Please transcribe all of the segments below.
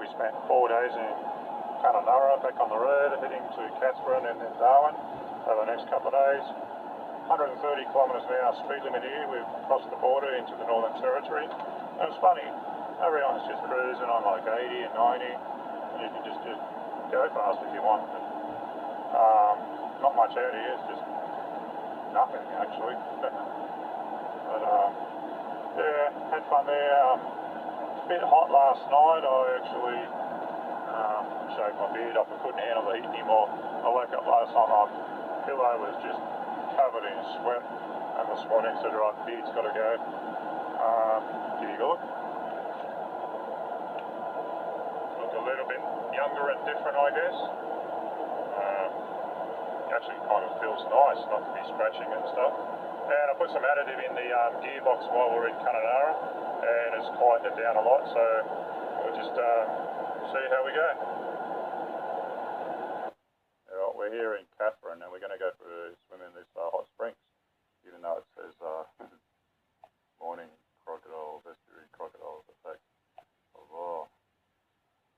We spent 4 days in Kununurra, back on the road, heading to Catherine and then Darwin over the next couple of days. 130 kilometres an hour speed limit here. We've crossed the border into the Northern Territory. And it's funny, everyone's just cruising on like 80 and 90, and you can just go fast if you want. But, not much out here, it's just nothing actually. But yeah, had fun there. It's a bit hot last night. I actually shaved my beard off. I couldn't handle the heat anymore. I woke up last night, my pillow was just covered in sweat, and this morning said, right, beard's got to go. Give you a look. Look a little bit younger and different, I guess. Actually kind of feels nice not to be scratching and stuff. And I put some additive in the gearbox while we were in Kununurra, and it's quieted it down a lot, so we'll just see how we go. Alright, we're here in Catherine, and we're going to go for a swim in this hot springs, even though it says morning crocodiles, estuary crocodiles attack. Oh,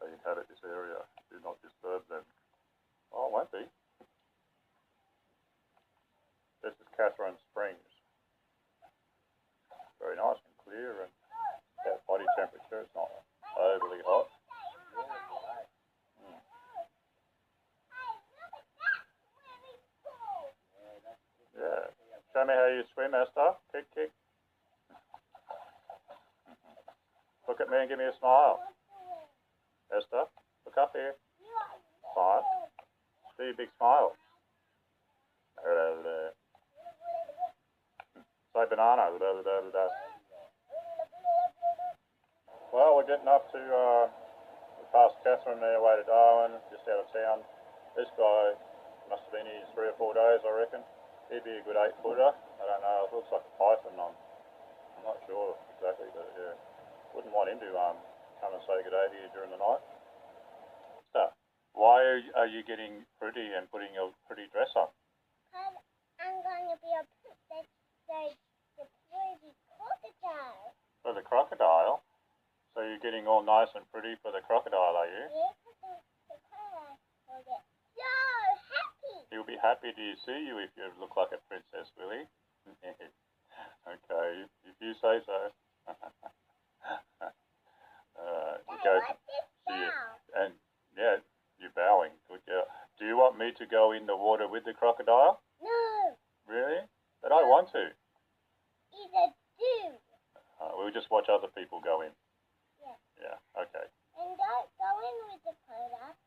they inhabit this area. Do not disturb them. Oh, it won't be. This is Catherine Springs. Very nice and clear and about body temperature. It's not overly hot. Yeah. Show me how you swim, Esther. Kick, kick. Look at me and give me a smile. Esther, look up here. Smile. Do your big smile. Say banana. Well, we're getting up to past Catherine there, way to Darwin, just out of town. This guy must have been here 3 or 4 days, I reckon. He'd be a good 8-footer. I don't know, it looks like a python. I'm not sure exactly, but yeah. Wouldn't want him to come and say good day to you during the night. So, why are you getting pretty and putting your pretty dress on? I'm going to be a pretty crocodile. For the crocodile? So you're getting all nice and pretty for the crocodile, are you? Yeah, because the crocodile will get so happy. He'll be happy to see you if you look like a princess, will he? Okay, if you say so. You go, and yeah, you're bowing. Good girl. Do you want me to go in the water with the crocodile? No. Really? But I want to. Either do. We'll just watch other people go in. Yeah. Yeah, okay. And don't go in with the crocodile.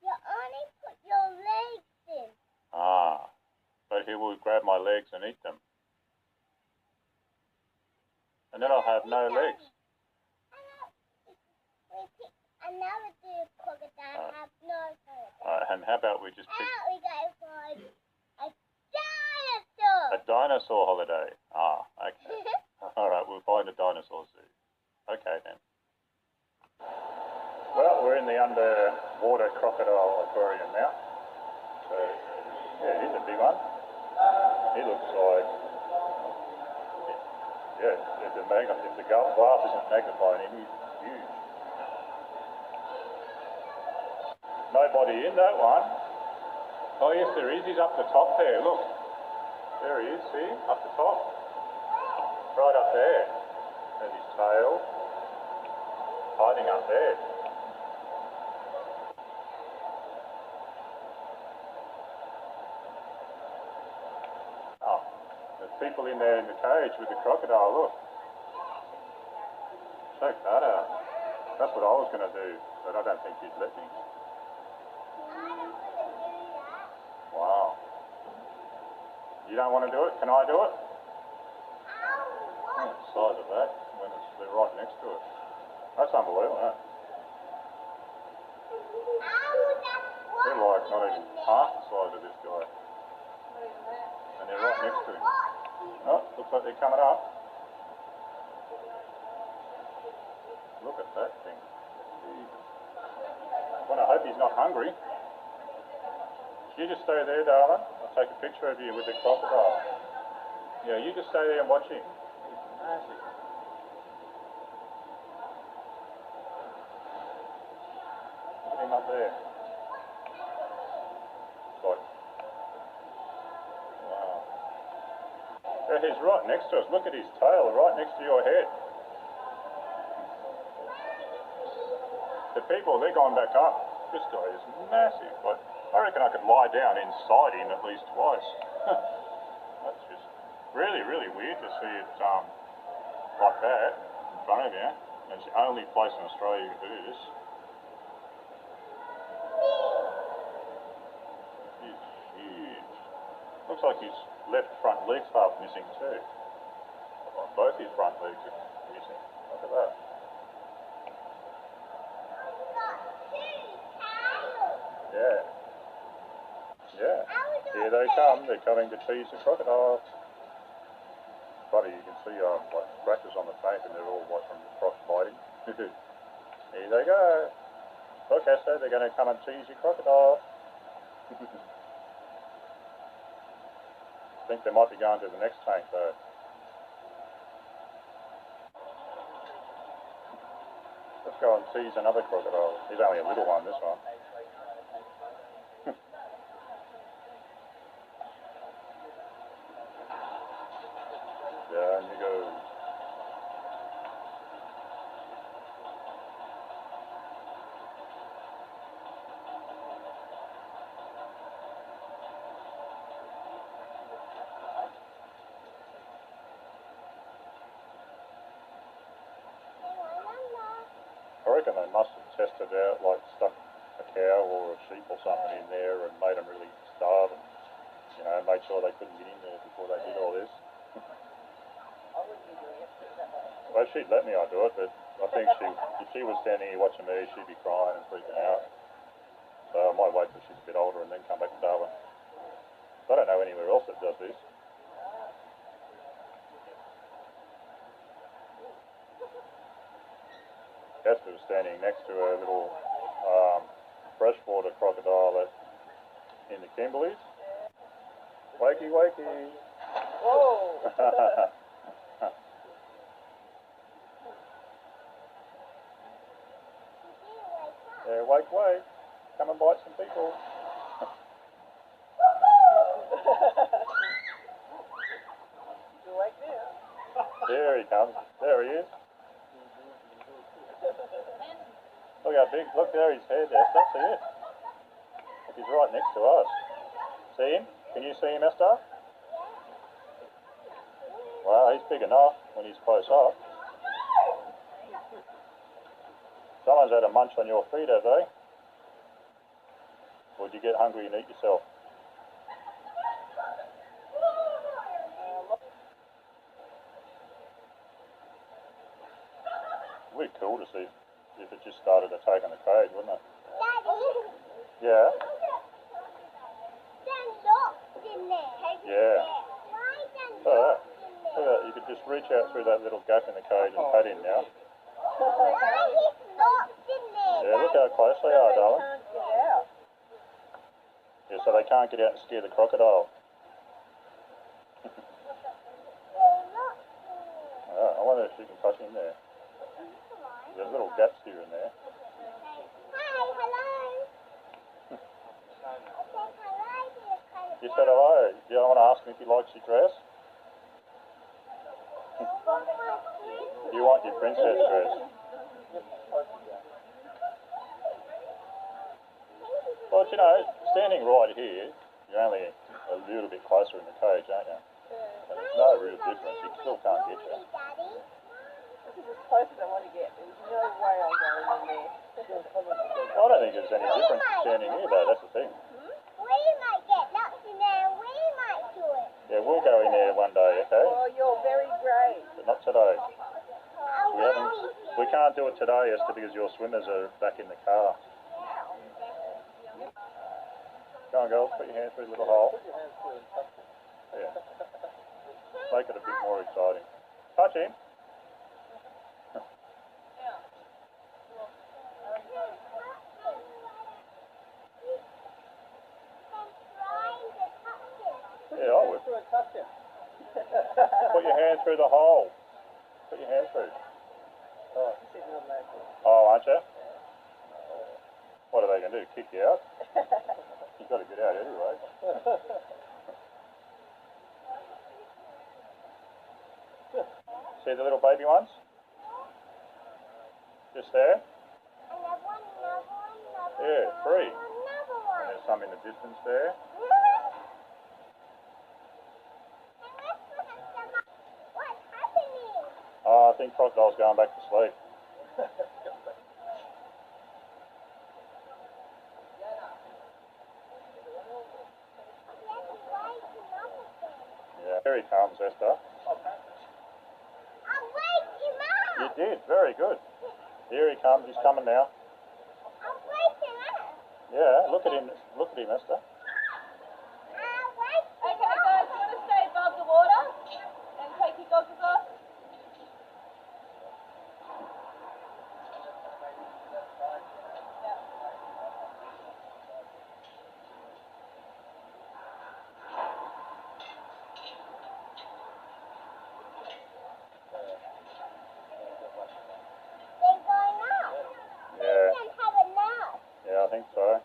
You only put your legs in. But he will grab my legs and eat them. And then I'll have no legs. Another crocodile have no crocodile. And how about we just pick... we go for a dinosaur. A dinosaur holiday. Okay. Alright, we'll find a dinosaur zoo. Okay then. Well, we're in the underwater crocodile aquarium now. So, yeah, he's a big one. He looks like... Yeah, if the glass isn't magnifying him, he's huge. Nobody in that one. Oh yes, there is. He's up the top there. Look. There he is, see? Up the top. Right up there. There's his tail. Hiding up there. Oh, there's people in there in the cage with the crocodile, look. Check that out. That's what I was going to do, but I don't think he'd let me. Wow. You don't want to do it? Can I do it? Oh, the size of that when they're right next to it. That's unbelievable, isn't it? They're like not even half the size of this guy. And they're right next to him. Oh, looks like they're coming up. Look at that thing. Well, I hope he's not hungry. You just stay there, darling. I'll take a picture of you with the crocodile. Yeah, you just stay there and watch him. He's massive. him up there. Like, wow. Yeah, he's right next to us. Look at his tail, right next to your head. The people, they're going back up. This guy is massive. Like, I reckon I could lie down inside him at least twice. That's just really, really weird to see it like that in front of you. And it's the only place in Australia you can do this. He's huge. Looks like his left front leg's half missing too. Well, both his front legs are missing. Look at that. Yeah. Yeah. Here they come. They're coming to tease the crocodile. Funny, you can see like scratches on the tank, and they're all like from the croc biting. Here they go. Look, Esther, they're going to come and tease your crocodile. I think they might be going to the next tank though. Let's go and tease another crocodile. He's only a little one, this one. Down you go. I reckon they must have tested out, like stuck a cow or a sheep or something in there and made them really starve and, you know, made sure they couldn't get in there before they did all this. Well, she'd let me, I'd do it, but I think if she was standing here watching me, she'd be crying and freaking out. So I might wait till she's a bit older and then come back to Darwin. I don't know anywhere else that does this. Casper was standing next to a little freshwater crocodile in the Kimberleys. Wakey, wakey. Whoa! Yeah, wake, wake. Come and bite some people. You like this? There he comes. There he is. Look how big. Look there, his head. Esther, see it? Look, he's right next to us. See him? Can you see him, Esther? Well, he's big enough when he's close up. Someone's had a munch on your feet, have they? Or did you get hungry and eat yourself? It would be cool to see if it just started attacking the cage, wouldn't it? Daddy, Yeah. there's locked in there. Yeah. Why Look at there's that. locked in Look there? at that. You could just reach out through that little gap in the cage and pat him now. Why he's locked in there? Yeah, look how close they are, darling. Can't get out. Yeah, so they can't get out and scare the crocodile. They're locked in there. I wonder if she can touch him there. There's little gaps here and there. Hi, hello. I said hello to the crocodile. You said hello. Do you want to ask him if he likes your dress? You want your princess dress? Well, you know, standing right here, you're only a little bit closer in the cage, aren't you? And there's no real difference. He still can't get you. This is as close as I want to get. There's no way I'm going in there. I don't think there's any difference standing here, though. That's the thing. We might get locked in there and we might do it. Yeah, we'll go in there one day, okay? Oh, you're very brave. But not today. Oh, We haven't. We can't do it today, Esther, because your swimmers are back in the car. Go on, girls. Put your hand through the little hole. Yeah. Make it a bit more exciting. Touch him. Yeah, I would. Put your hand through the hole. Put your hand through. Oh, aren't you? What are they can do? Kick you out? You've got to get out anyway. See the little baby ones? Just there? Another one, Yeah, 3. another And one. there's some in the distance there. What's happening? Oh, I think crocodile's going back to sleep. Yeah, here he comes, Esther. I'll wake him You up. did, very good. Here he comes, he's coming now. I'll wake him up. Yeah, look at him, Esther. I'll wake him Okay, up. guys, you want to stay above the water and take your goggles off? They're going up. Yeah, They don't have enough. yeah, I think so.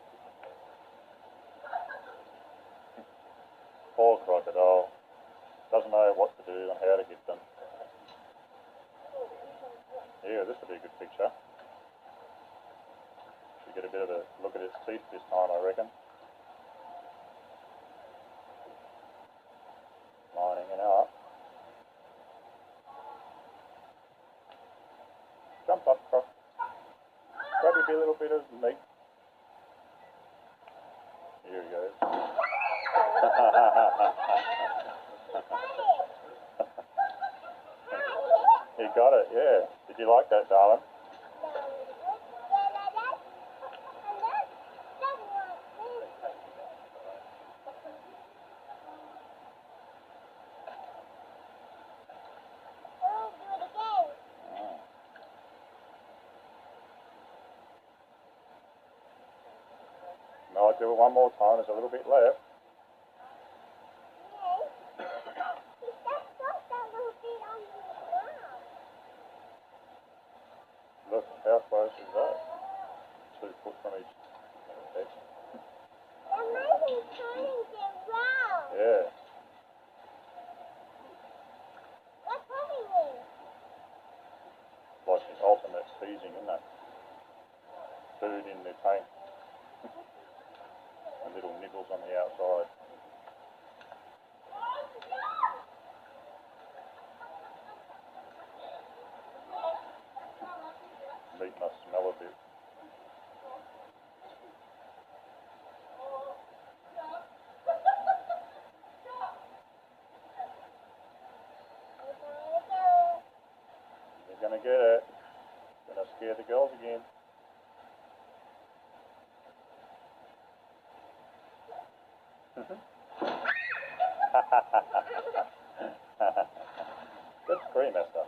Poor crocodile. Doesn't know what to do and how to get them. Yeah, this would be a good picture. You get a bit of a look at its teeth this time, I reckon. Lining it up. Jump up, croc. Grab a little bit of meat. Here he goes. He got it, yeah. Did you like that, darling? No, I'll do it one more time. There's a little bit left. Look, how close is that? 2 foot from each edge. Yeah. Like the ultimate seizing, isn't it? Food in the tank. And little nibbles on the outside. Meat must smell a bit. You're gonna get it. Gonna scare the girls again. Good scream, Esther.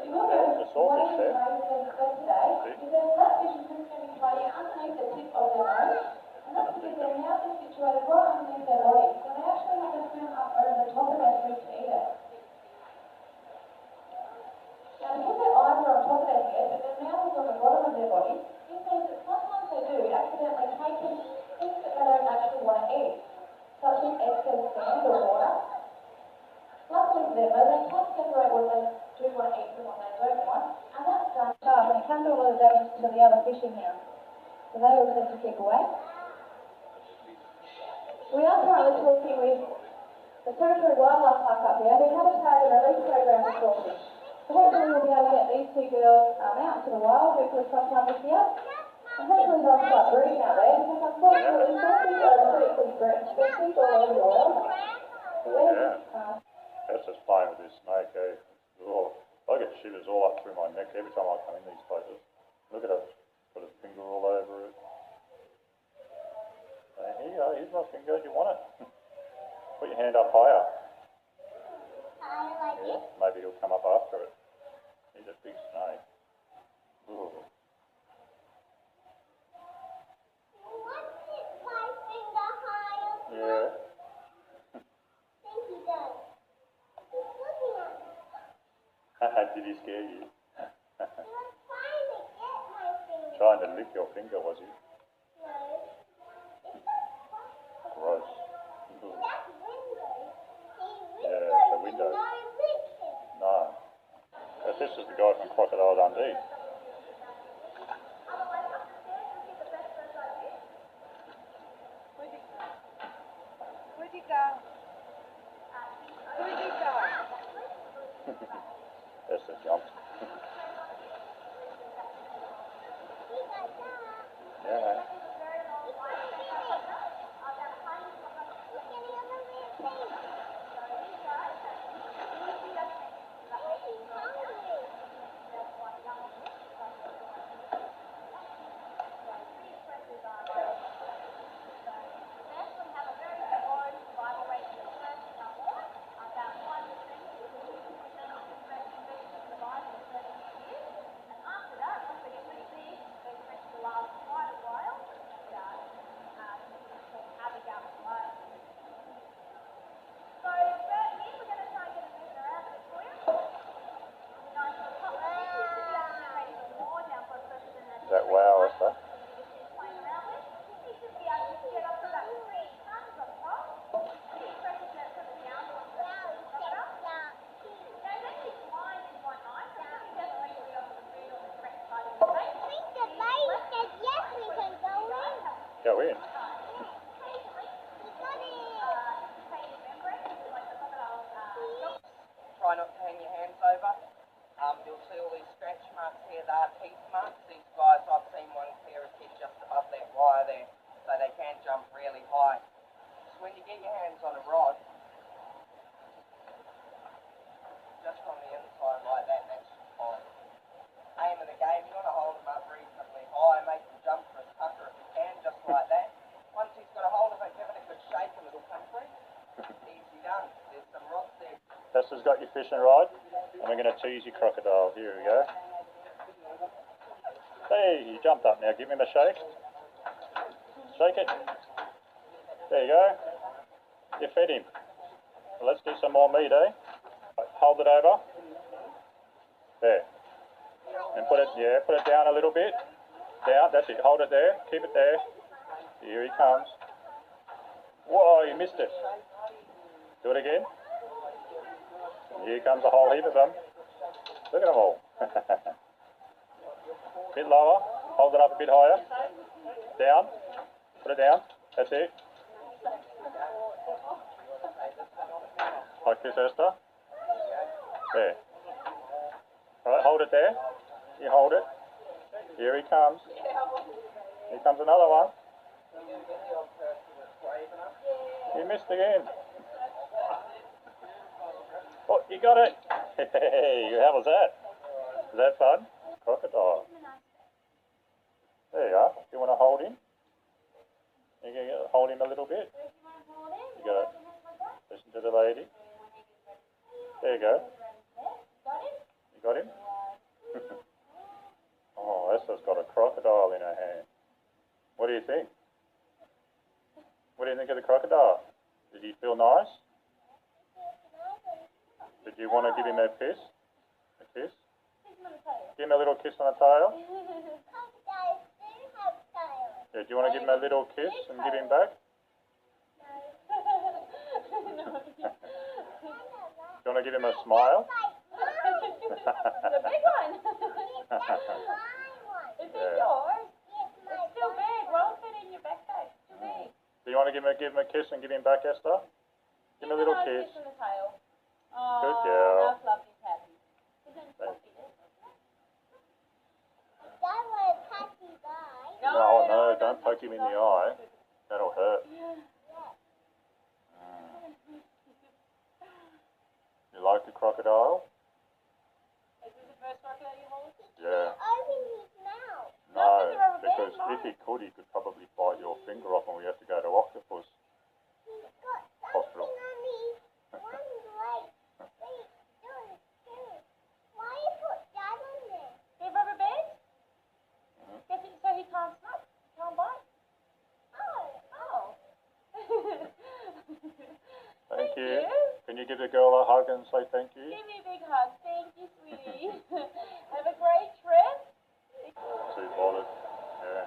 There's a swordfish there. To the other fishing house. So they all seem to keep away. We are currently talking with the Territory Wildlife Park up here who have a target release program for crawfish. So hopefully we'll be able to get these 2 girls out to the wild, hopefully sometime this year. And hopefully they'll start breeding out there because unfortunately crawfish are a critically threatened species all over the world. Yeah. That's just playing with this snake, eh? Oh, I get shivers all up through my neck every time I come in these places. Look at it. Put a finger all over it. Here you go. Here's my finger. You want it? Put your hand up higher. Yeah, maybe he'll come up after it. He's a big snake. Ooh. Yeah. Think he does. He's looking at Did he scare you? He was trying to get my finger. Trying to lick your finger, was he? No. It's not Gross. That's window. Yeah, it's a window. No licking. No. But this is the guy from Crocodile Dundee. Where'd he go? Where'd he go? That's the jump. Yeah. Is that wow, Esther? Go in. Try not to hang your hands over. You'll see all these scratch marks here, they are teeth marks. These guys, I've seen one clear a head just above that wire there, so they can jump really high. So when you get your hands on a rod, just from the inside like that, that's fine. Aim in the game, you want to hold them up reasonably high, make them jump for a tucker if you can, just like that. Once he's got a hold of it, give it a good shake and it'll come free. Easy done. There's some rods there. Esther's got your fishing rod, and we're going to tease your crocodile. Here we go. Hey, he jumped up now. Give him a shake. Shake it. There you go. You fed him. Well, let's do some more meat, eh? Hold it over. There. And put it down a little bit. Down, that's it. Hold it there. Keep it there. Here he comes. Whoa, you missed it. Do it again. Here comes a whole heap of them. Look at them all. Bit lower. Hold it up a bit higher. Down. Put it down. That's it. Like this, Esther. There. Alright, hold it there. You hold it. Here he comes. Here comes another one. You missed again. Oh, you got it. Hey, how was that? Was that fun? Crocodile. There you are. You want to hold him? You can hold him a little bit. You got to listen to the lady. There you go. You got him? Oh, Esther's got a crocodile in her hand. What do you think? What do you think of the crocodile? Did he feel nice? Did you want to give him a kiss? A kiss? Give him a little kiss on the tail? Yeah, do you want to give him a little kiss and give him back? Do you want to give him a smile? The big one. Is it yours? It's still big. Won't fit in your backpack. It's too big. Do you want to give him a kiss and give him back, Esther? Give him a little kiss. On the tail. Oh, Good girl. now Fluffy's happy. Isn't Fluffy? No, don't poke him in the eye. That'll hurt. You like the crocodile? Is this the first crocodile you hold? Yeah. Open his mouth. No, because if he could, he could probably bite your finger off and we have to go to octopus He's got hospital. something on his one leg. Wait, do. Why you put that on there? Do you have rubber bands? Guess it so he can't snap. He can't bite. Oh. Oh. Thank you. You. Can you give the girl a hug and say thank you? Give me a big hug. Thank you, sweetie. Have a great trip. Too bothered. Yeah.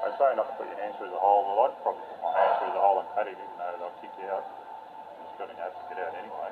They say not to put your hand through the hole. Well, I'd probably put my hand through the hole and pat it, even though they'll kick you out. It's got to have to get out anyway.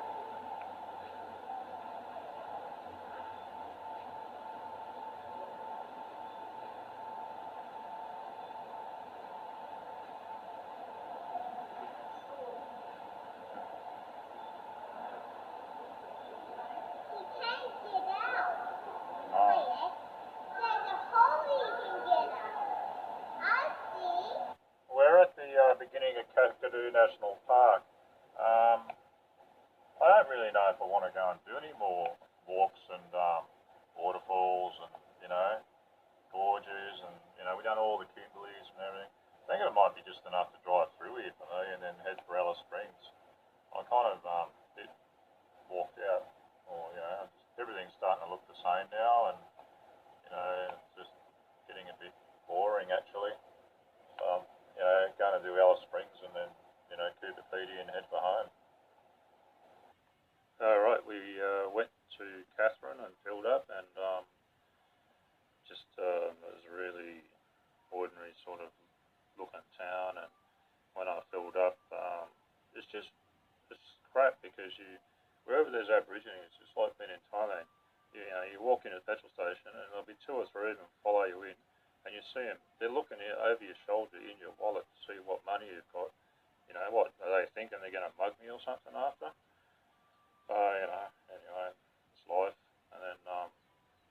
We're at the beginning of National Park. I don't really know if I want to go and do any more walks and waterfalls and, you know, gorges and, you know, we've done all the Kimberleys and everything. I think it might be just enough to drive through here for me and then head for Alice Springs. I kind of bit walked out, or, you know, everything's starting to look the same now and, you know, it's just getting a bit boring actually. So, you know, going to do Alice Springs and then, you know, Cooper Pedy and head for home. Alright, we went to Catherine and filled up and just it was a really ordinary sort of looking town, and when I filled up it's crap because wherever there's Aborigines, it's just like being in Thailand. You know, you walk in a petrol station and there'll be 2 or 3 of them follow you in and you see them, they're looking over your shoulder in your wallet to see what money you've got. You know, what are they thinking, they're going to mug me or something after? So, you know, anyway, it's life. And then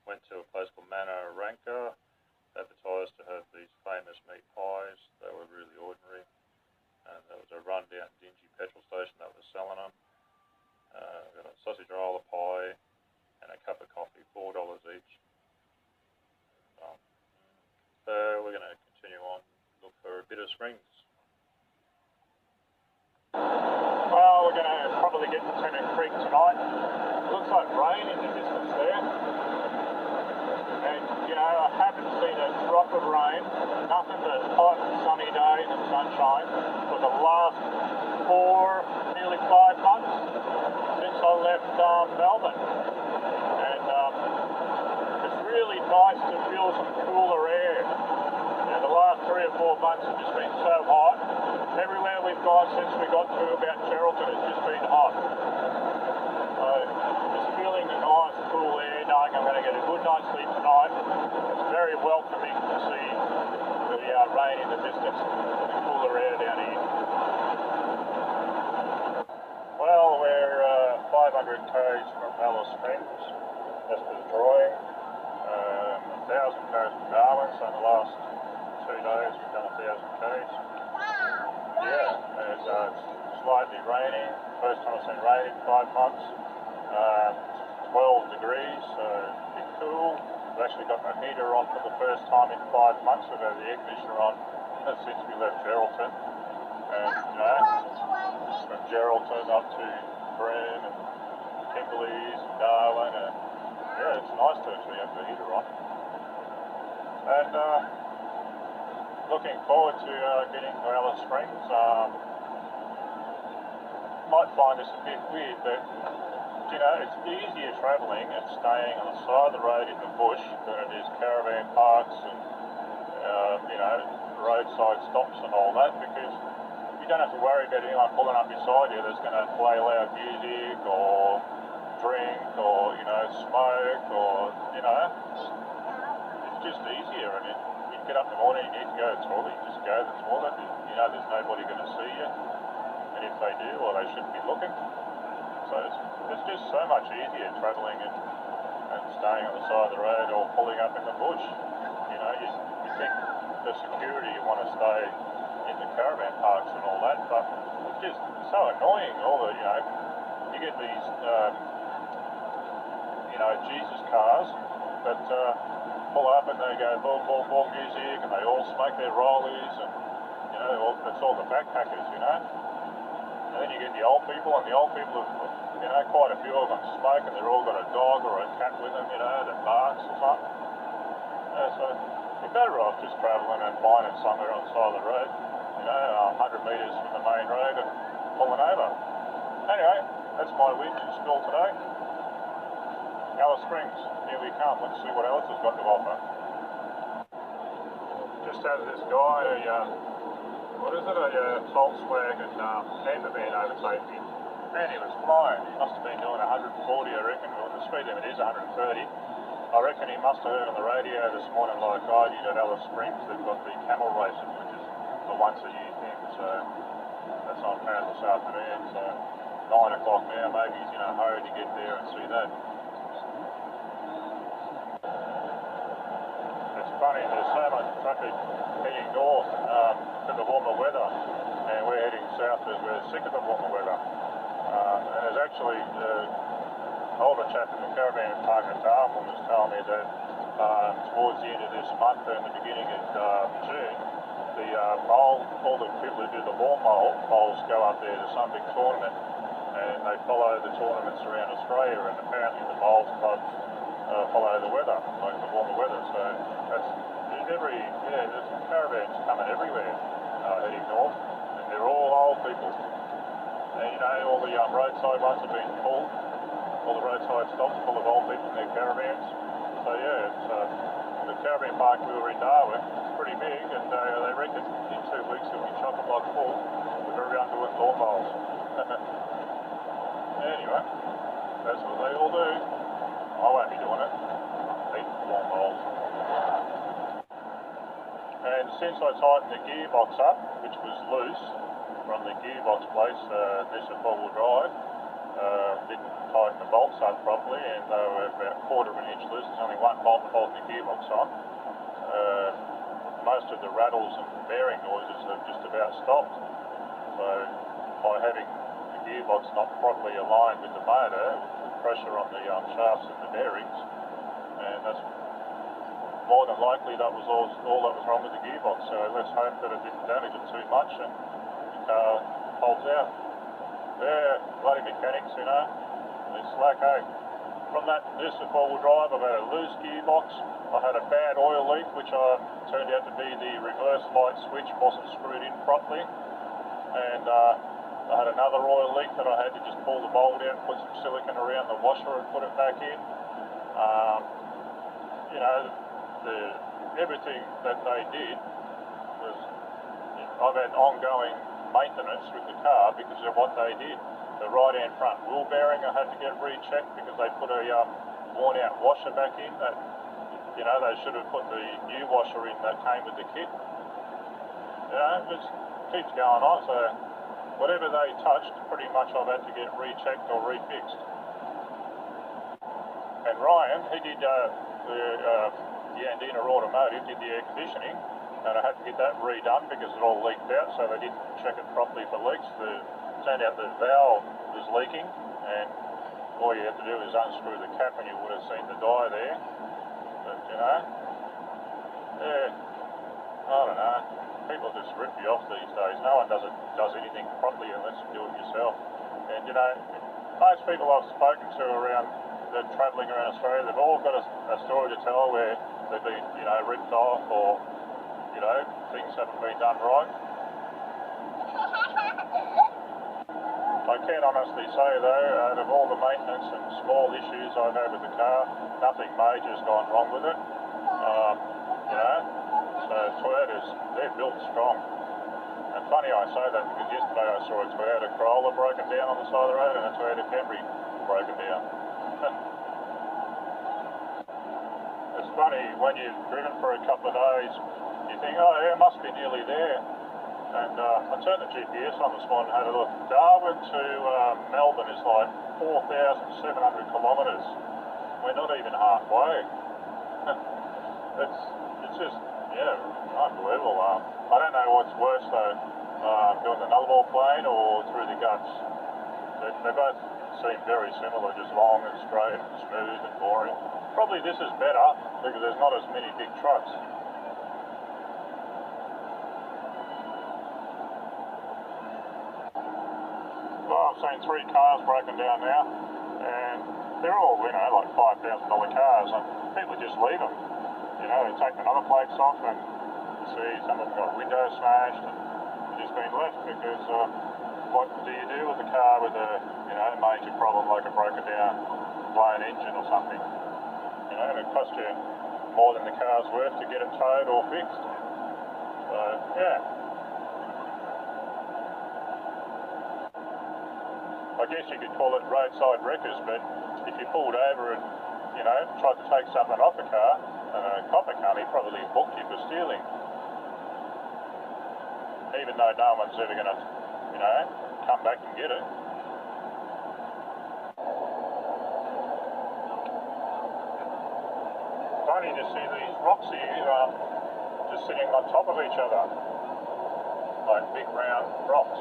went to a place called Manor Ranka, advertised to have these famous meat pies. They were really ordinary. And there was a run-down, dingy petrol station that was selling them. Got a sausage roll, a pie, and a cup of coffee, $4 each. So we're going to continue on, look for a bit of springs. Well, we're going to probably get to Tennant Creek tonight. It looks like rain in the distance there. And, you know, I haven't seen a drop of rain, nothing but hot and sunny days and sunshine for the last 4, nearly 5 months since I left Melbourne. And it's really nice to feel some cooler air. You know, the last 3 or 4 months have just been so hot. Everywhere we've gone since we got to about Geraldton, it's just been hot. So, just feeling the nice cool air, knowing I'm going to get a good night's sleep tonight. It's very welcoming to see the rain in the distance and the cooler air down here. Well, we're 500 k's from Alice Springs, just as drawing. 1,000 k's from Darwin, so in the last 2 days we've done 1,000 k's. Yeah, it's slightly raining. First time I've seen rain in 5 months. 12 degrees, so a bit cool. We've actually got my heater on for the first time in 5 months. We've had the air conditioner on since we left Geraldton. And, you know, from Geraldton up to Broome and Kimberleys and Darwin. And, yeah, it's nice to actually have the heater on. And, looking forward to getting to Alice Springs. Might find this a bit weird, but you know, it's easier travelling and staying on the side of the road in the bush than it is caravan parks and you know, roadside stops and all that, because you don't have to worry about anyone pulling up beside you that's going to play loud music or drink or, you know, smoke or, you know, it's just easier. And you get up in the morning, you need to go to the toilet, you just go to the toilet, you know there's nobody going to see you, and if they do, well, they shouldn't be looking. So it's just so much easier travelling and staying on the side of the road or pulling up in the bush. You know, you think the security, you want to stay in the caravan parks and all that, but it's just so annoying. All the, you know, you get these, you know, Jesus cars that pull up and they go boom, boom, boom music, and they all smoke their rollies, and you know, it's all the backpackers, you know. And then you get the old people, and the old people have, you know, quite a few of them smoke, and they've all got a dog or a cat with them, you know, that barks or something. So You're better off just travelling and finding somewhere on the side of the road, you know, 100 metres from the main road and pulling over. Anyway, that's my whinge and spill today. Alice Springs, here we come. Let's see what Alice has got to offer. Just had this guy, what is it, a Volkswagen campervan overtake me. Man, he was flying. He must have been doing 140, I reckon. Well, the speed limit is 130. I reckon he must have heard on the radio this morning, like I did at Alice Springs, they've got the camel races, which is the once a year thing. So that's on plan this afternoon. So 9 o'clock now, maybe he's in a hurry to get there and see that. It's funny, there's so much traffic heading north to the warmer weather, and we're heading south because we're sick of the warmer weather. And there's actually older chap in the caravan park at Darwin was telling me that towards the end of this month and the beginning of June, the all the people who do the lawn moles go up there to some big tournament, and they follow the tournaments around Australia, and apparently the bowls clubs follow the weather, like the warmer weather. So there's caravans coming everywhere heading north, and they're all old people. And you know, all the roadside ones have been full. All the roadside stops full of old people in their caravans. So yeah, it's, the caravan park we were in Darwin, it's pretty big, and they reckon in 2 weeks it'll be chock-a-block full with everyone doing lawn bowls. Anyway, that's what they all do. I won't be doing it. Eat lawn bowls. And since I tightened the gearbox up, which was loose from the gearbox place, this is four-wheel drive, didn't tighten the bolts up properly, and they were about 1/4 of an inch loose. There's only one bolt holding the gearbox on. Most of the rattles and bearing noises have just about stopped. So by having the gearbox not properly aligned with the motor, it put pressure on the shafts and the bearings, and that's more than likely that was all that was wrong with the gearbox. So let's hope that it didn't damage it too much and the car holds out. Yeah, bloody mechanics, you know, they're slack, eh? From this four-wheel drive, I've had a loose gearbox, I had a bad oil leak, which turned out to be the reverse light switch wasn't screwed in properly, and I had another oil leak that I had to just pull the bolt out, put some silicone around the washer and put it back in. You know, everything that they did was, I've had ongoing maintenance with the car because of what they did. The right-hand front wheel bearing I had to get rechecked because they put a worn-out washer back in. That, you know, they should have put the new washer in that came with the kit. You know, it just keeps going on. So whatever they touched, pretty much I've had to get rechecked or refixed. And Ryan, he did the Andina Automotive, did the air conditioning, and I had to get that redone because it all leaked out, so they didn't check it properly for leaks. Turned out the valve was leaking, and all you have to do is unscrew the cap and you would have seen the dye there. But, you know, yeah, I don't know. People just rip you off these days. No one does anything properly unless you do it yourself. And, you know, most people I've spoken to around, they're travelling around Australia, they've all got a story to tell where they've been, you know, ripped off or, you know, things haven't been done right. I can honestly say though, out of all the maintenance and small issues I've had with the car, nothing major's gone wrong with it. You know, so Toyotas, they're built strong. And funny I say that because yesterday I saw a Toyota Corolla broken down on the side of the road and a Toyota Camry broken down. It's funny, when you've driven for a couple of days, you think, oh yeah, it must be nearly there. And I turned the GPS on this morning and had a look. Darwin to Melbourne is like 4,700 kilometres. We're not even halfway. It's just, yeah, unbelievable. I don't know what's worse though, doing the nullarbor plane or through the guts. They both seem very similar, just long and straight and smooth and boring. Probably this is better because there's not as many big trucks. Well, I've seen 3 cars broken down now, and they're all, you know, like $5,000 cars, and people just leave them. You you know, they take the number plates off and you see some of them got windows smashed and they've just been left because what do you do with a car with a, you know, major problem like a broken down blown engine or something? You know, and it costs you more than the car's worth to get it towed or fixed. So, yeah. I guess you could call it roadside wreckers, but if you pulled over and, you know, tried to take something off a car, a copper company probably booked you for stealing. Even though no one's ever going to, you know, come back and get it. Funny to see these rocks here just sitting on top of each other, like big round rocks.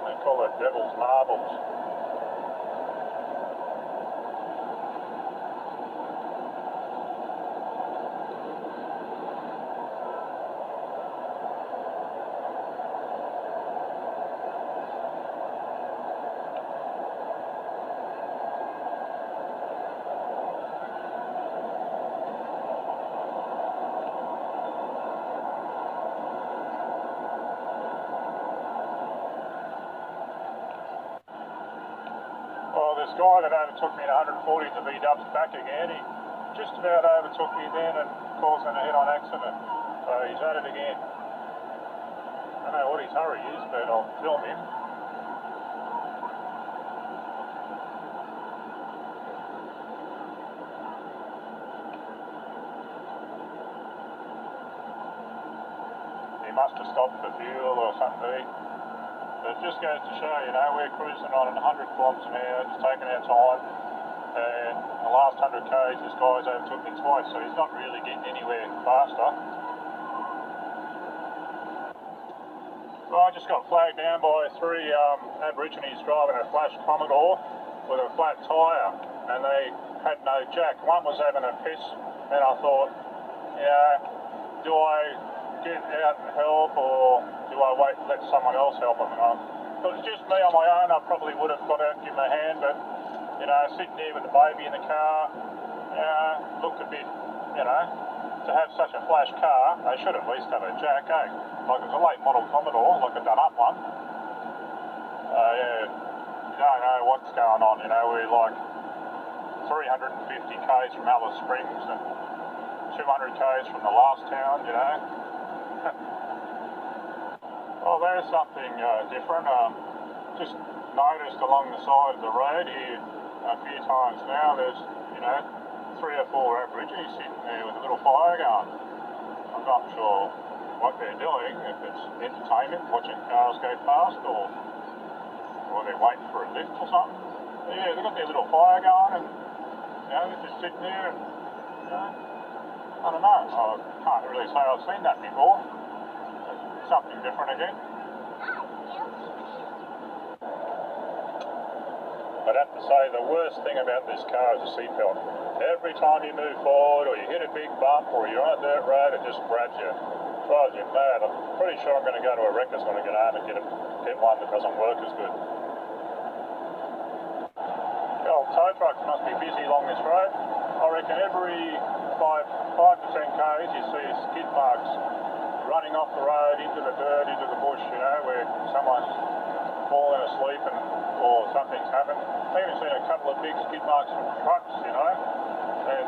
They call it devil's marbles. Well, this guy that overtook me at 140 to V-dubs back again, he just about overtook me then and caused a head-on accident. So he's at it again. I don't know what his hurry is, but I'll film him. He must have stopped for fuel or something. But it just goes to show, you know, we're cruising on 100 kilometres an hour, just taking our time. And the last 100 k's, this guy's overtook me twice, so he's not really getting anywhere faster. Well, I just got flagged down by three Aborigines driving a flash Commodore with a flat tyre, and they had no jack. One was having a piss, and I thought, yeah, do I get out and help, or do I wait and let someone else help them? If it was just me on my own, I probably would have got out and given them a hand, but, you know, sitting there with the baby in the car, looked a bit, you know, to have such a flash car, they should at least have a jack, eh? Like it was a late model Commodore, like a done-up one. Yeah, you don't know what's going on, you know, we're like 350 k's from Alice Springs and 200 k's from the last town, you know. Well, there's something different. Just noticed along the side of the road here a few times now, there's, you know, 3 or 4 Aborigines sitting there with a little fire going. I'm not sure what they're doing, if it's entertainment, watching cars go past, or they're waiting for a lift or something. But yeah, they've got their little fire going and, you know, they're just sitting there and, you know, I don't know, I can't really say I've seen that before. It's something different again. I'd have to say the worst thing about this car is the seatbelt. Every time you move forward or you hit a big bump or you're on a dirt road, it just grabs you. It drives you mad. I'm pretty sure I'm going to go to a wrecker's when I get home and get one that doesn't work as good. The old tow trucks must be busy along this road. I reckon every 5 to 10 k's you see skid marks running off the road into the dirt, into the bush, you know, where someone's fallen asleep or something's happened. I've even seen a couple of big skid marks from trucks, you know, and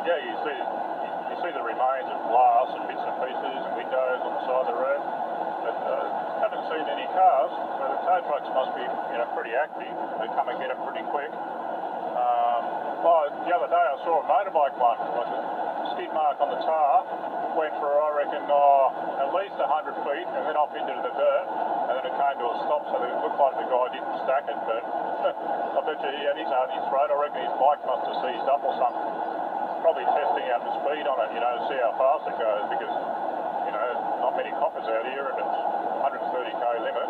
yeah, you see the remains of glass and bits and pieces and windows on the side of the road, but haven't seen any cars, so the tow trucks must be, you know, pretty active. They come and get them pretty quick. The other day I saw a motorbike one, like a skid mark on the tar, went for, I reckon, at least 100 feet and then off into the dirt, and then it came to a stop, so it looked like the guy didn't stack it, but I bet you he had his own in his throat. I reckon his bike must have seized up or something. Probably testing out the speed on it, you know, to see how fast it goes, because, you know, not many coppers out here and it's 130k limit.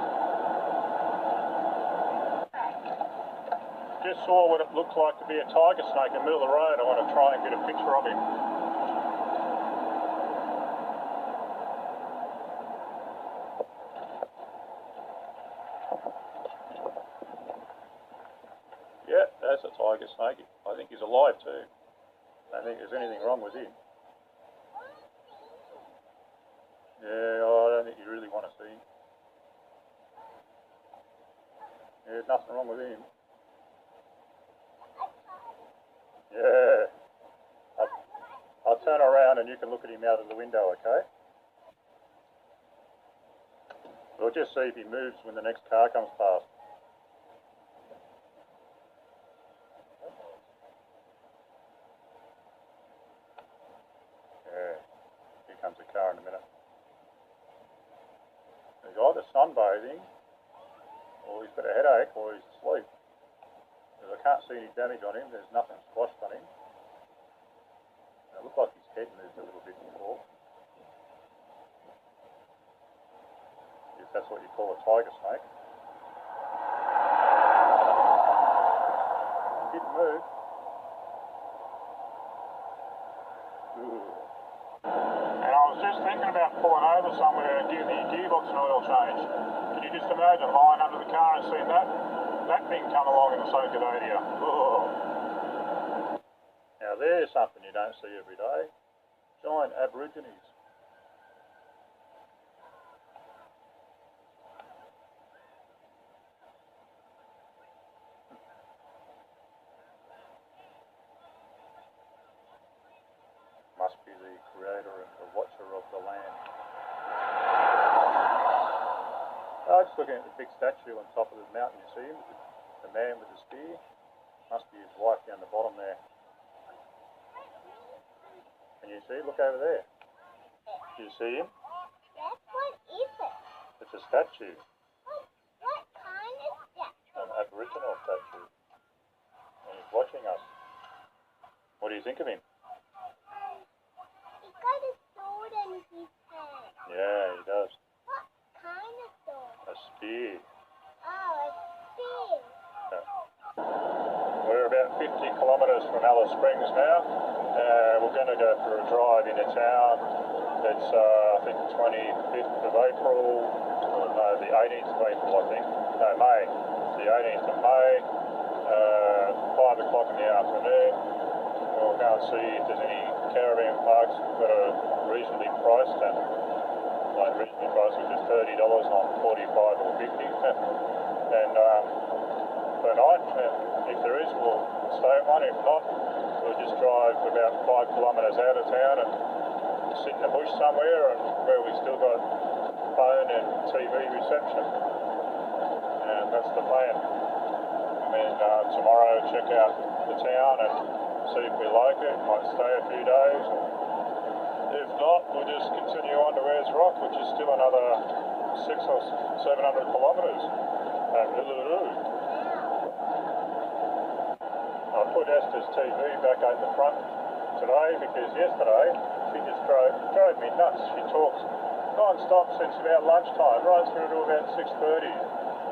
Just saw what it looked like to be a tiger snake in the middle of the road. I want to try and get a picture of him. Yeah, that's a tiger snake. I think he's alive too. don't think there's anything wrong with him. Yeah, I don't think you really want to see him. Yeah, there's nothing wrong with him. Yeah. I'll turn around and you can look at him out of the window, okay? We'll just see if he moves when the next car comes past. Yeah, here comes a car in a minute. He's either sunbathing, or he's got a headache, or he's asleep. Because I can't see any damage on him, there's nothing squashed on him. It looked like his head moved a little bit before. If that's what you call a tiger snake. He didn't move. Ooh. And I was just thinking about pulling over somewhere and giving the gearbox an oil change. Can you just imagine lying under the car and seeing that thing come along in the soak of you? Now there's something you don't see every day. Giant aborigines. Must be the creator and the watcher of the land. Just looking at the big statue on top of the mountain, you see him? The man with the spear. Must be his wife down the bottom there. Can you see? Look over there. Do you see him? Yes, what is it? It's a statue. What kind of statue? An Aboriginal statue. And he's watching us. What do you think of him? He got a sword in his hand. Yeah, he does. What kind of sword? A spear. Oh, a spear. We're about 50 kilometres from Alice Springs now. We're going to go for a drive into town. It's, I think, the 25th of April. Or no, the 18th of April, I think. No, May. It's the 18th of May. 5 o'clock in the afternoon. We'll go and see if there's any caravan parks that are reasonably priced. And like reasonably priced, which is $30, not 45 or 50. And per night, if there is, we'll stay at one. If not, we'll just drive about 5 kilometres out of town and sit in the bush somewhere, and where we still got phone and TV reception. And that's the plan. And then tomorrow check out the town and see if we like it. Might stay a few days. If not, we'll just continue on to Ayers Rock, which is still another 600 or 700 kilometres. I put Esther's TV back out the front today because yesterday she just drove me nuts. She talks non-stop since about lunchtime, right through to about 6:30.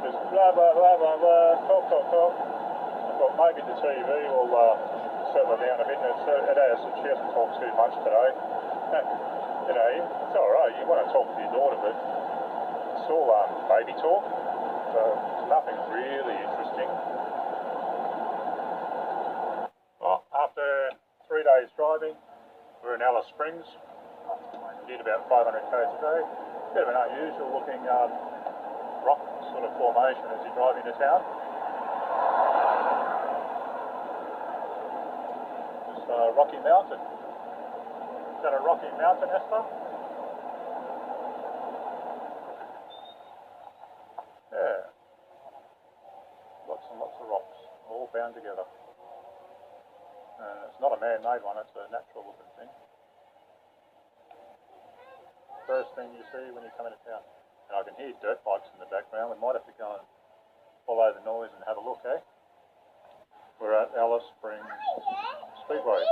Just blah, blah, blah, blah, blah, talk. I thought maybe the TV will settle down a bit, and it has. She hasn't talked too much today. You know, it's alright, you want to talk to your daughter, but it's all baby talk, so it's nothing really interesting. Well, after 3 days driving, we're in Alice Springs. We did about 500 k's a day. Bit of an unusual looking rock sort of formation as you drive into town. It's Rocky Mountain. Is that a Rocky Mountain, Esther? Yeah. Lots and lots of rocks, all bound together. It's not a man-made one, it's a natural looking thing. First thing you see when you come into town. And I can hear dirt bikes in the background. We might have to go and follow the noise and have a look, eh? We're at Alice Springs Speedway.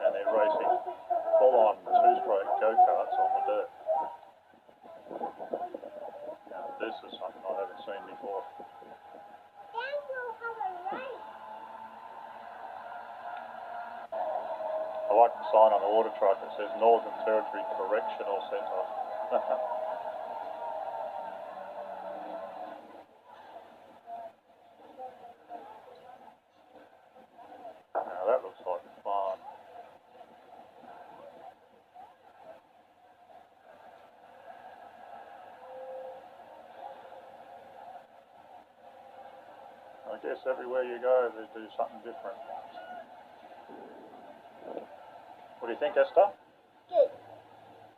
And they're racing full-on two-stroke go-karts on the dirt. Now this is something I haven't seen before. I like the sign on the water truck that says Northern Territory Correctional Centre. Now that looks like guess everywhere you go they do something different. What do you think, Esther? Good.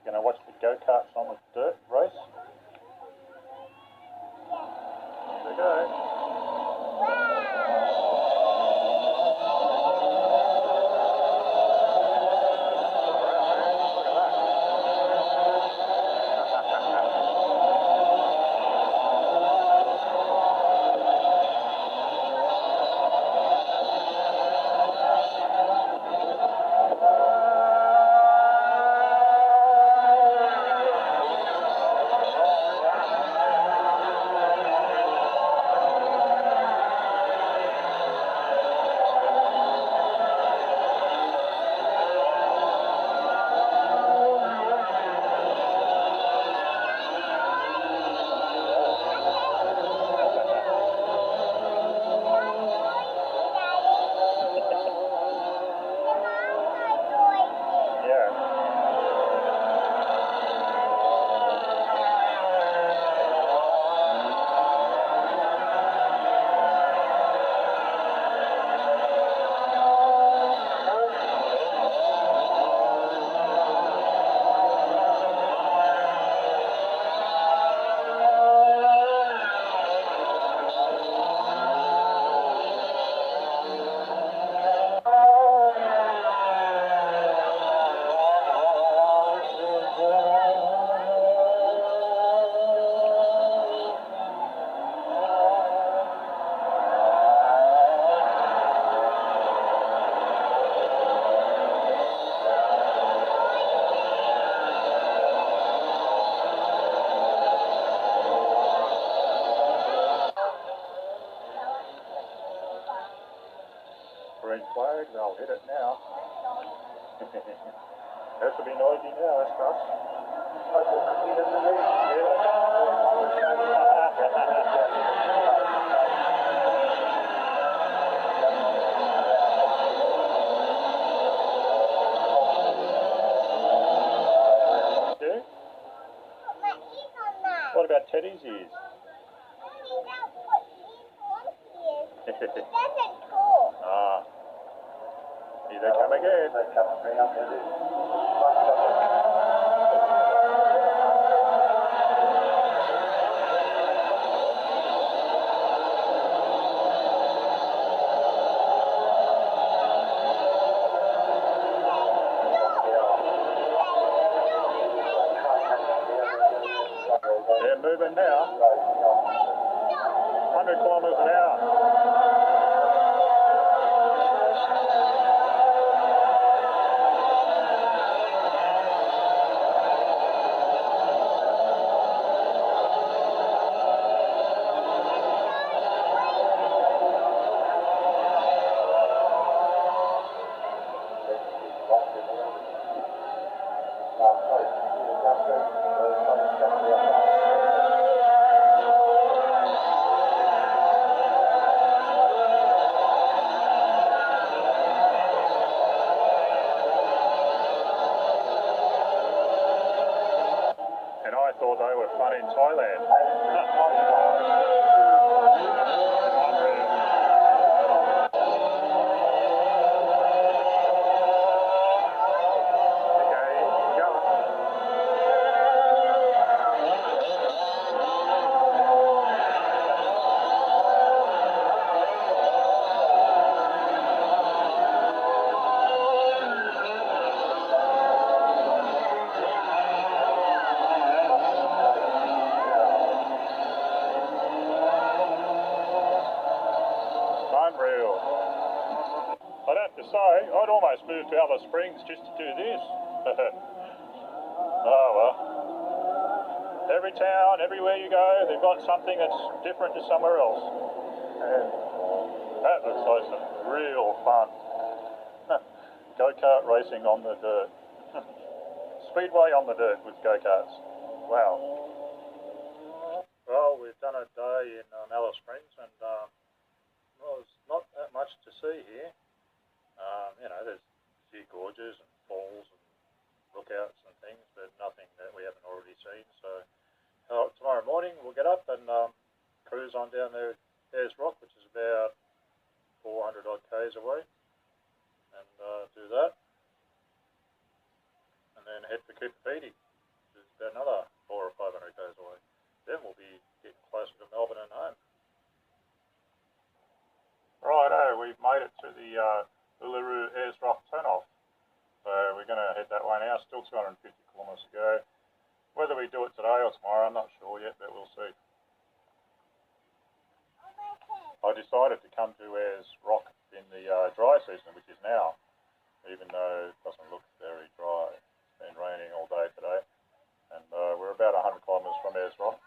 You gonna watch the go-karts on the dirt race? There we go. Green flag, they'll hit it now. Has to be noisy now, that's us. Put my ears on that. What about Teddy's ears? He don't put ears on ears. He doesn't talk. Ah. Here they come again. They're moving now. 100 kilometres an hour. And I thought they were fun in Thailand. Unreal. I'd have to say, I'd almost move to Alice Springs just to do this. Oh well. Every town, everywhere you go, they've got something that's different to somewhere else. And that looks like some real fun. Go-kart racing on the dirt. Speedway on the dirt with go-karts. Wow. Well, we've done a day in Alice Springs and well, there's not that much to see here. You know, there's a few gorges and falls and lookouts and things, but nothing that we haven't already seen. So tomorrow morning we'll get up and cruise on down there Ayers Rock, which is about 400 odd k's away, and do that, and then head for Cooperpedy, which is about another 400 or 500 k's away. Then we'll be getting closer to Melbourne and home. Righto, we've made it to the Uluru Ayers Rock turnoff. So we're going to head that way now, still 250 kilometres to go. Whether we do it today or tomorrow, I'm not sure yet, but we'll see. I decided to come to Ayers Rock in the dry season, which is now, even though it doesn't look very dry. It's been raining all day today, and we're about 100 kilometres from Ayers Rock,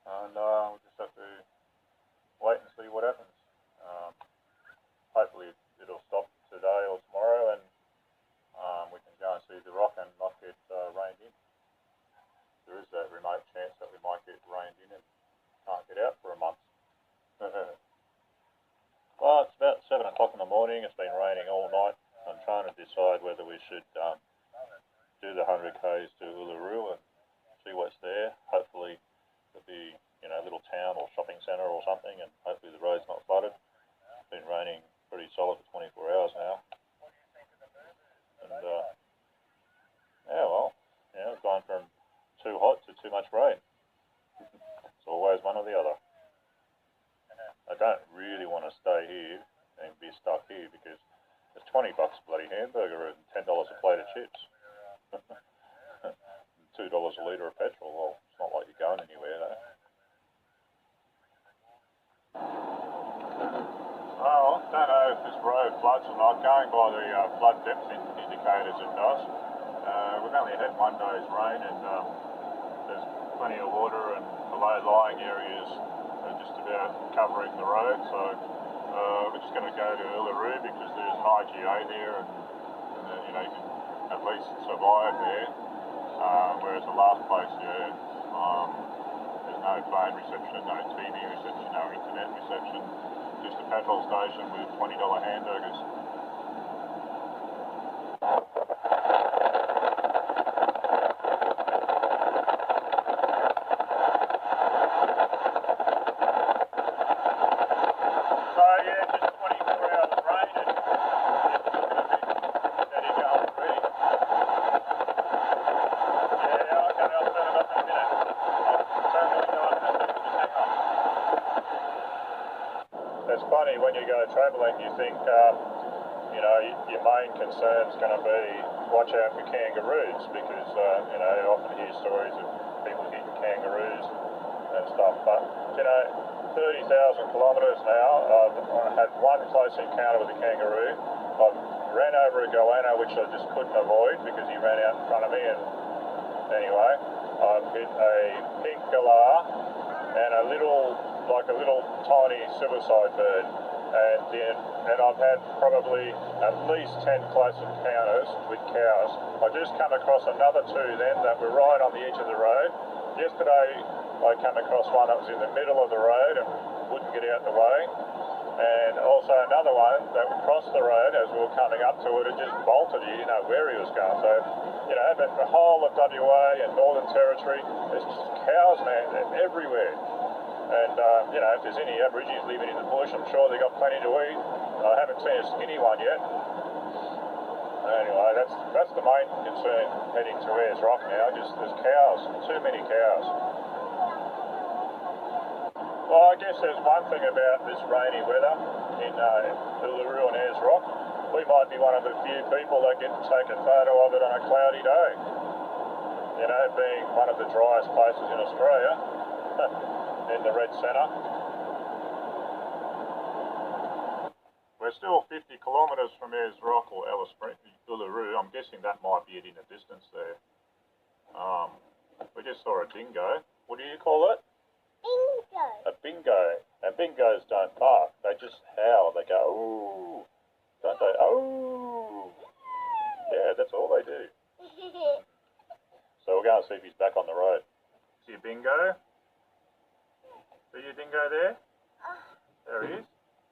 and we'll just have to wait and see what happens. Hopefully it'll stop today or tomorrow, and we can go and see the rock and not get rained in. There is that remote chance that we might get rained in and can't get out for a month. Well, it's about 7 o'clock in the morning. It's been raining all night. I'm trying to decide whether we should do the 100 k's to Uluru and see what's there. Hopefully there'll be, a little town or shopping centre or something, and hopefully the road's not flooded. It's been raining pretty solid for 24 hours now. And it's gone from too hot to too much rain. It's always one or the other. I don't really want to stay here and be stuck here because it's $20 a bloody hamburger and $10 a plate of chips. $2 a litre of petrol. Well, it's not like you're going anywhere though. Well, I don't know if this road floods or not. Going by the flood depth indicators, it does. We've only had one day's rain, and there's plenty of water, and the low-lying areas are just about covering the road. So we're just going to go to Uluru because there's an IGA there, and you can at least survive there. Whereas the last place, there's no phone reception, no TV reception, no internet reception. Just a petrol station with $20 hamburgers. So yeah, just 24 hours of rain and it's looking a bit steady going already. Yeah, okay, I'll turn it up in a minute. I'll turn the window up in a second, just hang on. It's funny, when you go travelling, you think, your main concern is going to be watch out for kangaroos because, you often hear stories of people hitting kangaroos and stuff. But, 30,000 kilometres now, I've had one close encounter with a kangaroo. I ran over a goanna, which I just couldn't avoid because he ran out in front of me. And anyway, I've hit a pink galah and a little tiny suicide bird, and I've had probably at least 10 close encounters with cows. I just come across another two then that were right on the edge of the road. Yesterday I came across one that was in the middle of the road and wouldn't get out the way, and also another one that would cross the road as we were coming up to it and just bolted. You didn't know where he was going. So, but the whole of WA and Northern Territory, there's just cows, man, they're everywhere. And, if there's any Aborigines living in the bush, I'm sure they've got plenty to eat. I haven't seen a skinny one yet. Anyway, that's the main concern heading to Ayers Rock now. Just there's cows, too many cows. Well, I guess there's one thing about this rainy weather in Uluru and Ayers Rock. We might be one of the few people that get to take a photo of it on a cloudy day. Being one of the driest places in Australia. In the red centre. We're still 50 kilometres from Ayers Rock or Alice Springs, Uluru. I'm guessing that might be it in the distance there. We just saw a dingo. What do you call it? Bingo. A bingo. And bingos don't bark. They just howl. They go, ooh. Don't they? Oh. Yeah, that's all they do. So we're going to see if he's back on the road. See a bingo? See your dingo there? There he is.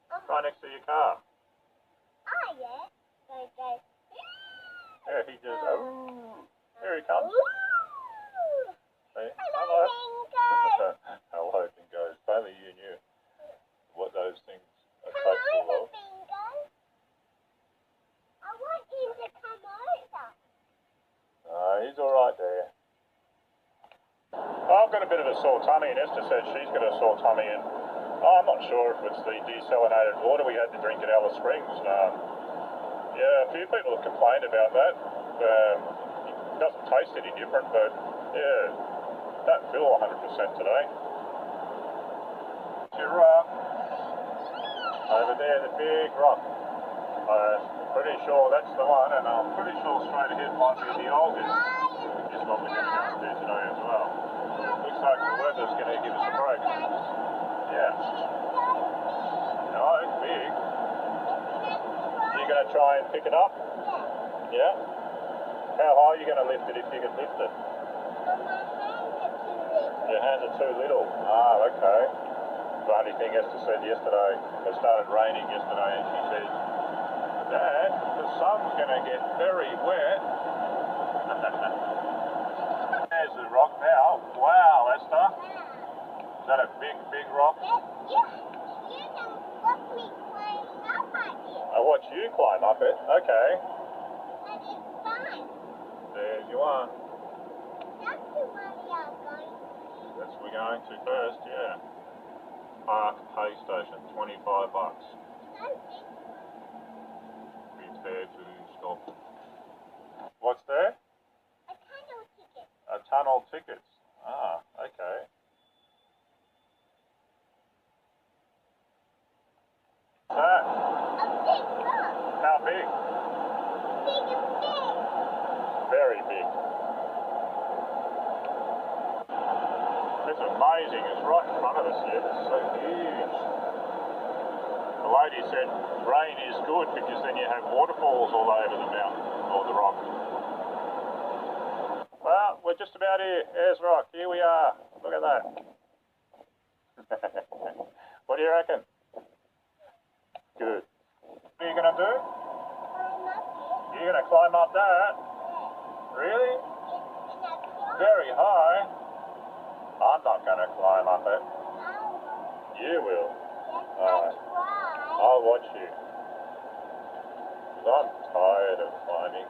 Right next to your car. Oh, yeah. Go. Yeah, he just, oh, here he comes. See? Hello, Bingo. Hello, dingo. If only you knew what he's alright there. I've got a bit of a sore tummy, and Esther said she's got a sore tummy, and I'm not sure if it's the desalinated water we had to drink at Alice Springs. Yeah, a few people have complained about that. It doesn't taste any different, but yeah, don't feel 100% today. Your rock. Over there, the big rock. I'm pretty sure that's the one, and I'm pretty sure straight ahead might be the Olgas, which is what we're going to go and do today as well. Looks like the weather's going to give us a break. Yeah. No, it's big. You're going to try and pick it up? Yeah? How high are you going to lift it if you can lift it? Your hands are too little. Ah, okay. The only thing Esther said yesterday, it started raining yesterday, and she said, Dad, the sun's going to get very wet. There's the rock now. Wow, Esther. Is that a big, big rock? I watch you climb up it. Okay. There's your one. That's we're going to first, yeah. Park pay station, $25. Prepare to stop. What's there? A tunnel tickets. Ah, okay. That? How big? Very big. It's amazing. It's right in front of us here. It's so huge. The lady said rain is good because then you have waterfalls all over the mountain or the rock. Well, we're just about here. Ayers Rock. Here we are. Look at that. What do you reckon? Good. What are you going to do? You're going to climb up that? Really? Very high. I'm not going to climb up it. You will. Alright. I'll watch you. I'm tired of climbing.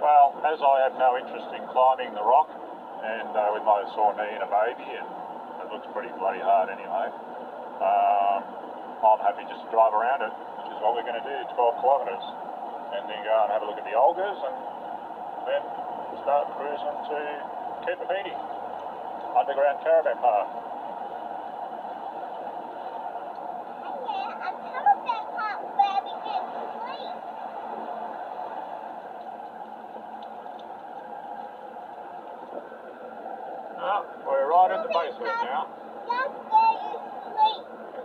Well, as I have no interest in climbing the rock, and with my sore knee and a baby, and it looks pretty bloody hard anyway, I'm happy just to drive around it, which is what we're going to do, 12 kilometres, and then go and have a look at the Olgas, and then start cruising to Keepapini, underground caravan park. Oh, we're right at the base of it now.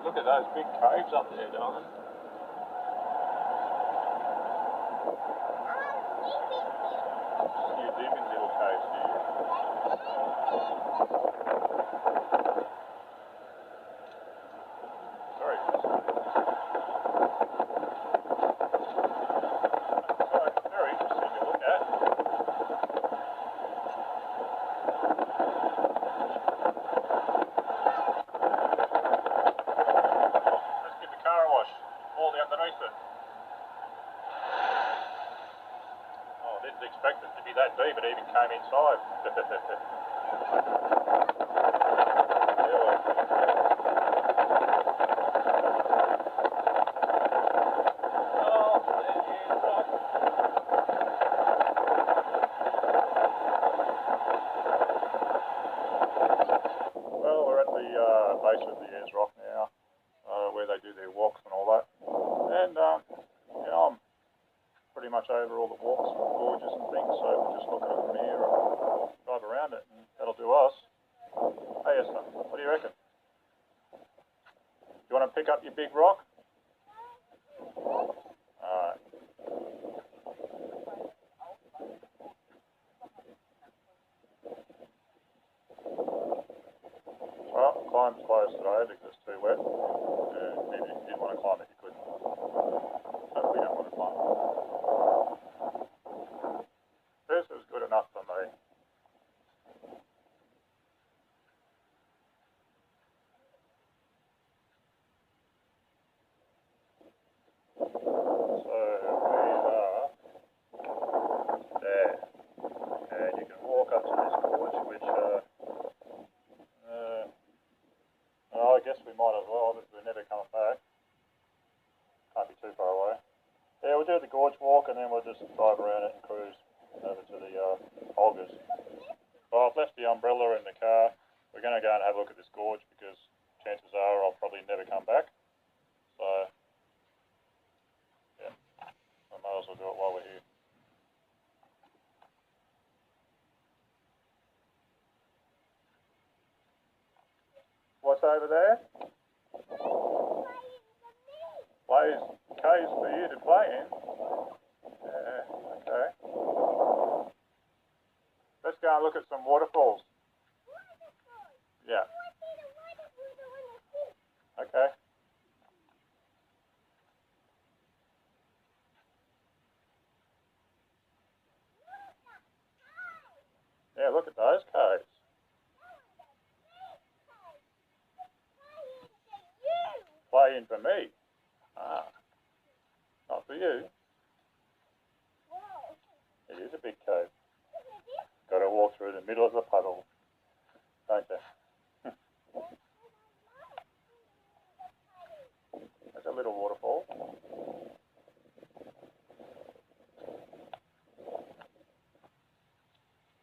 Look at those big caves up there, darling. You live in little caves, do you? Very fascinating. So, very interesting to look at. Let's give the car a wash. All the underneath it. Oh, I didn't expect it to be that deep. It even came inside. Well, we're at the base of the Ayers Rock now, where they do their walks and all that. And, you know, I'm pretty much over all the walks and gorges and things, so we'll just look at it from here and drive around it, and that'll do us. Hey, Esther, what do you reckon? You want to pick up your big rock? Alright. Well, climb's closed today because it's too wet. Even if you did want to climb it, you couldn't. But we don't want to climb it. This is good enough for me. So we are do the gorge walk and then we'll just drive around it and cruise over to the Olgas. Well, I've left the umbrella in the car. We're going to go and have a look at this gorge because chances are I'll probably never come back. So, yeah, I might as well do it while we're here. What's over there? Plays caves for you to play in. Yeah, okay. Let's go and look at some waterfalls. Yeah. Okay. Yeah, look at those caves. Play in for me. Ah, not for you. It is a big cave. Got to walk through the middle of the puddle, don't you? There's a little waterfall.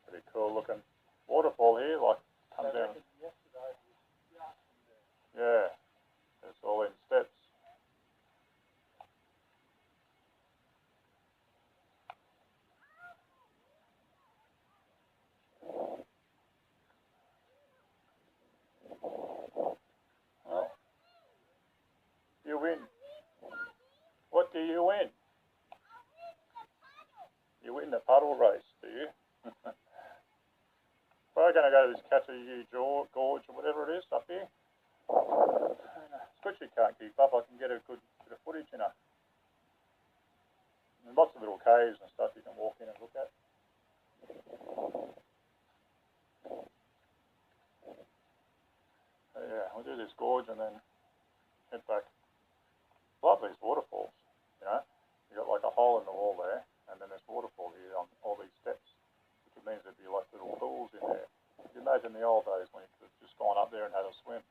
Pretty cool looking waterfall here, like comes down. Yeah, it's all in steps. Well, you win. What do you win? You win the puddle race, do you? We're going to go to this Catchy Gorge or whatever it is up here. Squishy can't keep up. I can get a good bit of footage, you know. And lots of little caves and stuff you can walk in and look at. So yeah, we'll do this gorge and then head back. Love these waterfalls, you know. You got like a hole in the wall there, and then there's waterfall here on all these steps, which means there'd be like little pools in there. You imagine the old days when you could have just gone up there and had a swim.